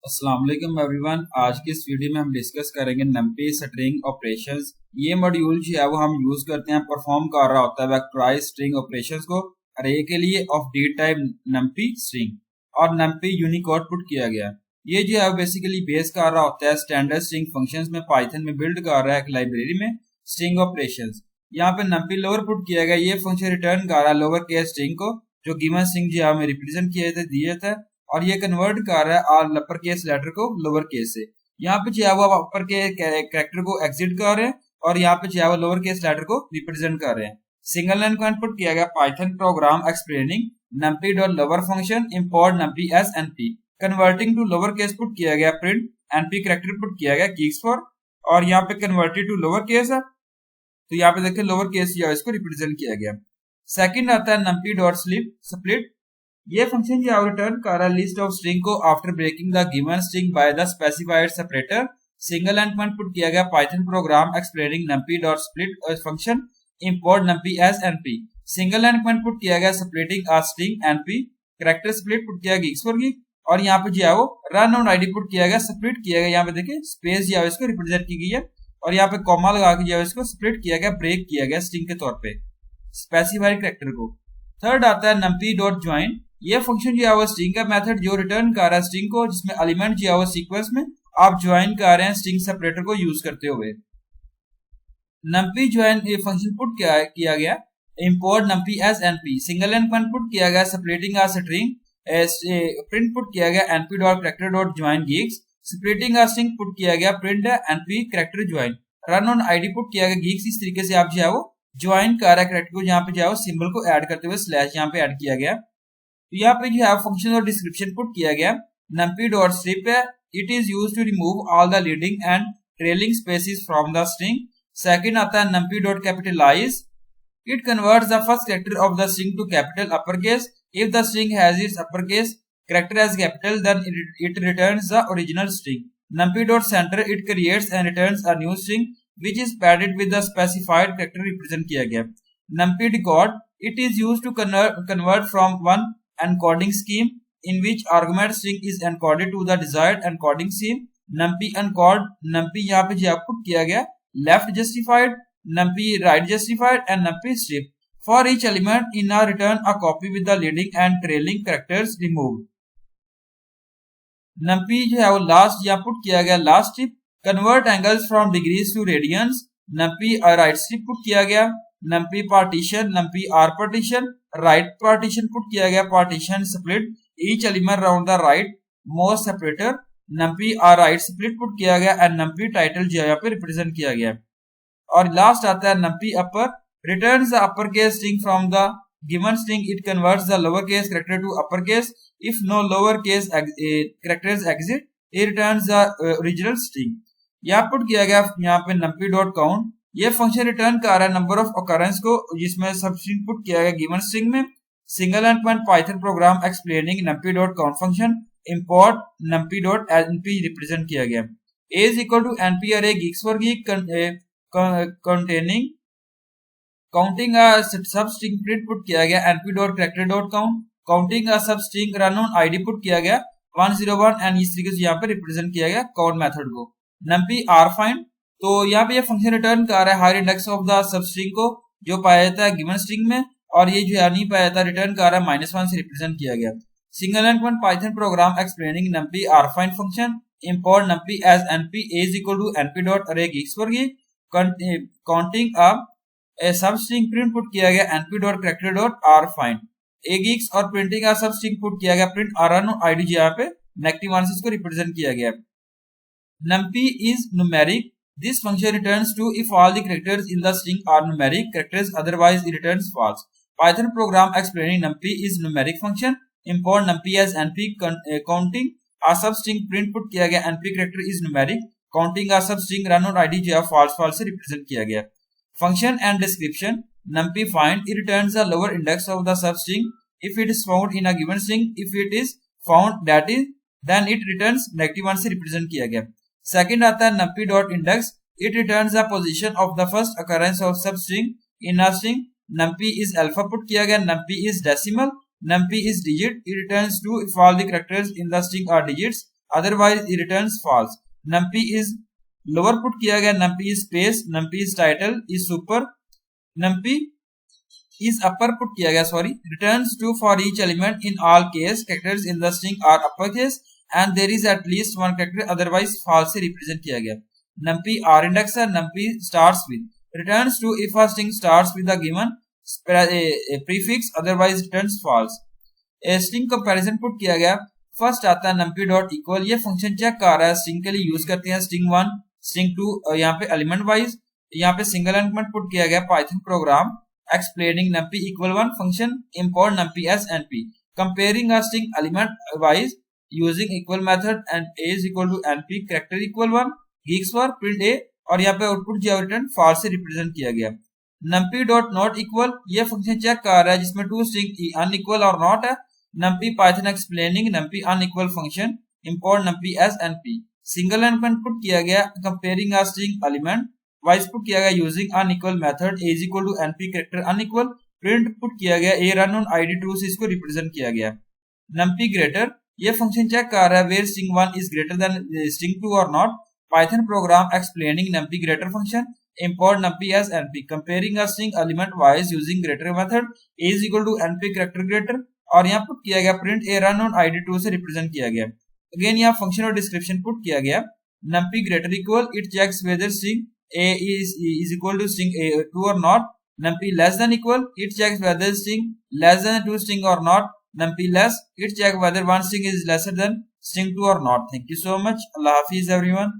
अस्सलाम वालेकुम एवरीवन। आज की इस वीडियो में हम डिस्कस करेंगे नंपी स्ट्रिंग ऑपरेशंस। ये मॉड्यूल जो है वो हम यूज करते हैं, परफॉर्म कर रहा होता है वेक्टराइज स्ट्रिंग ऑपरेशंस को अरे के लिए of D type numpy string और नंपी यूनिकोड पुट किया गया। ये जो है बेसिकली बेस कर रहा होता है स्टैंडर्ड स्ट्रिंग फंक्शंस में, पाइथन में बिल्ड कर रहा है एक लाइब्रेरी में स्ट्रिंग ऑपरेशंस। यहाँ पे नंपी लोअर पुट किया गया, ये फंक्शन रिटर्न कर रहा है लोअर केस स्ट्रिंग को जो गिवन स्ट्रिंग जो है हमें रिप्रेजेंट किए थे दिए थे, और ये कन्वर्ट कर रहा है आल अपर केस लेटर को लोअर केस से। यहाँ पे जो है वो अपर के कैरेक्टर को एग्जिट कर रहे हैं और यहाँ पे जो है वो लोअर केस लेटर को रिप्रेजेंट कर रहे हैं। सिंगल लाइन को इनपुट किया गया Python program explaining numpy dot lower function import numpy as np। Converting to lower case put किया गया प्रिंट np कैरेक्टर पुट किया गया geeks फॉर, और यहाँ पे कन्वर्टेड टू लोअर केस है तो यहाँ पे देखिए लोअर केस जो है इसको रिप्रेजेंट किया गया। सेकंड आता है numpy डॉट स्प्लिट। ये फंक्शन जो रिटर्न कर रहा है लिस्ट ऑफ स्ट्रिंग को after breaking the given string by the specified separator. Single end point put किया गया Python program explaining numpy dot split function import numpy as np। Single end point put किया गया splitting a string np character split put किया गया geeks for geek, और यहाँ पे जो है वो रन ऑन आईडी पुट किया गया स्प्लिट किया गया। यहाँ पे देखिए स्पेस जो है इसको रिप्रेजेंट की गई है और यहाँ पे कॉमा लगा के जो है इसको स्प्लिट किया गया, ब्रेक किया गया स्ट्रिंग के तौर पे स्पेसिफाइड कैरेक्टर को। थर्ड आता है numpy डॉट ज्वाइन। ये फंक्शन जो है वो स्ट्रिंग का मेथड जो रिटर्न कर रहा है स्ट्रिंग को जिसमें एलिमेंट जो है वो सीक्वेंस में आप ज्वाइन कर रहे हैं स्ट्रिंग सेपरेटर को यूज करते हुए। numpy ज्वाइन ये फंक्शन पुट किया गया import numpy as np। Single end point put किया गया splitting a string, print put किया गया np dot character dot join geeks। Splitting a string put किया गया print np character join. Run on ID put किया गया geeks। इस तरीके से आप जो है वो ज्वाइन कर रहा है कैरेक्टर को, यहाँ पे जो है वो सिंबल को ऐड करते हुए स्लैश यहाँ पे ऐड किया गया। तो यहाँ पे जो है फंक्शन और डिस्क्रिप्शन पुट किया गया। numpy डॉट स्ट्रिप है, it is used to remove all the leading and trailing spaces from the string. Second आता है numpy dot capitalize, it converts the first character of the string to capital upper case. If the string has its upper case character as capital then it returns the original string. numpy dot center, it creates and returns a new string which is padded with the specified character represent किया गया। numpy decode, it is used to convert from one encoding scheme in which argument string is encoded to the desired encoding scheme। numpy encode, numpy यहाँ पे जो put किया गया left justified, numpy right justified and numpy strip। for each element in a return a copy with the leading and trailing characters removed। numpy जो है वो last यहाँ put किया गया last strip, convert angles from degrees to radians. numpy right strip put किया गया। numpy partition, numpy R partition, right partition put किया गया partition split each element around the right most separator. numpy R right split put किया गया and numpy title जो है यहाँ पे रिप्रेजेंट किया गया। और लास्ट आता है numpy upper, returns the upper case string from the given string, it converts the lower case character to upper case. If no lower case characters exist, it returns the original string. यहाँ put किया गया यहाँ पे numpy dot count, ये function return कर रहा है number of occurrence को जिसमें सब स्ट्रिंग पुट किया गया गिवन स्ट्रिंग में। Single end point Python program explaining numpy dot count function import numpy dot np represent किया गया। a is equal to np array geeks for geek containing counting sub string print put किया गया np dot character dot count. Counting sub string run on ID put किया गया 101 and इस तरीके से यहाँ पे रिप्रेजेंट किया गया काउंट मेथड को। numpy r find, तो यहाँ पे ये फंक्शन रिटर्न कर रहा है higher index of the sub string को जो पाया जाता है गिवन स्ट्रिंग में, और ये जो है नहीं पाया जाता रिटर्न कर रहा है -1 से रिप्रेजेंट किया गया। Single end point Python program explaining numpy r find function import numpy as np a is equal to np dot array geeks for geek। Counting a सब स्ट्रिंग प्रिंट पुट किया गया np dot character dot r find a geeks, और printing a substring put किया गया print run id यहाँ पे -1 से इसको रिप्रेजेंट किया गया। numpy is numeric, this function returns true if all the characters in the string are numeric characters, otherwise it returns false। Python program explaining numpy is numeric function import numpy as np counting a substring print put किया गया np character is numeric counting a substring run on id जो है false से represent किया गया। function and description, numpy find, it returns the lower index of the substring if it is found in a given string, if it is found that is then it returns -1 से represent किया गया। Second आता है numpy dot index, it returns the position of the first occurrence of सब string in a string. numpy is alpha put किया गया, numpy is decimal, numpy is digit, it returns true if all the characters in the string are digits, otherwise it returns false. numpy is lower put किया गया, numpy is space, numpy is title is super, numpy is upper put किया गया, sorry, returns true for each element in all case characters in the string are uppercase and there is at least one character otherwise false से represent किया गया. numpy r index है, numpy starts with returns true if a string starts with a given a prefix otherwise returns false. String comparison put किया गया, first आता है numpy dot equal, ये function check कर रहा है स्ट्रिंग के लिए यूज करते हैं स्ट्रिंग 1 स्ट्रिंग 2 यहाँ पे एलिमेंट वाइज, यहाँ पे सिंगल एलिमेंट पुट किया गया Python program explaining numpy equal 1 function import numpy as np comparing a string element wise using equal method and a is equal to np character equal 1 geeks for print a और यहाँ पे output जो return false से represent किया गया. numpy dot not equal, ये function check कर रहा है जिसमें टू स्ट्रिंग अनइक्वल और नॉट है. numpy python explaining numpy unequal function import numpy as np single element put किया गया comparing a string element wise put किया गया using unequal method a is equal to np character unequal print put किया गया a run on id true से इसको represent किया गया. numpy ग्रेटर, ये फंक्शन चेक कर रहा है where string 1 is greater than string 2 or not. python program explaining numpy greater function import numpy as np comparing a string element wise using greater method a is equal to np character greater और यहाँ put किया गया print A run on id2 से represent किया गया. Again यहाँ function और description put किया गया. numpy greater equal, it checks whether string a is equal to string a 2 or not. numpy less than equal, it checks whether string less than 2 string or not. numpy less, it checks whether one string is lesser than string 2 or not. Thank you so much. Allah Hafiz everyone.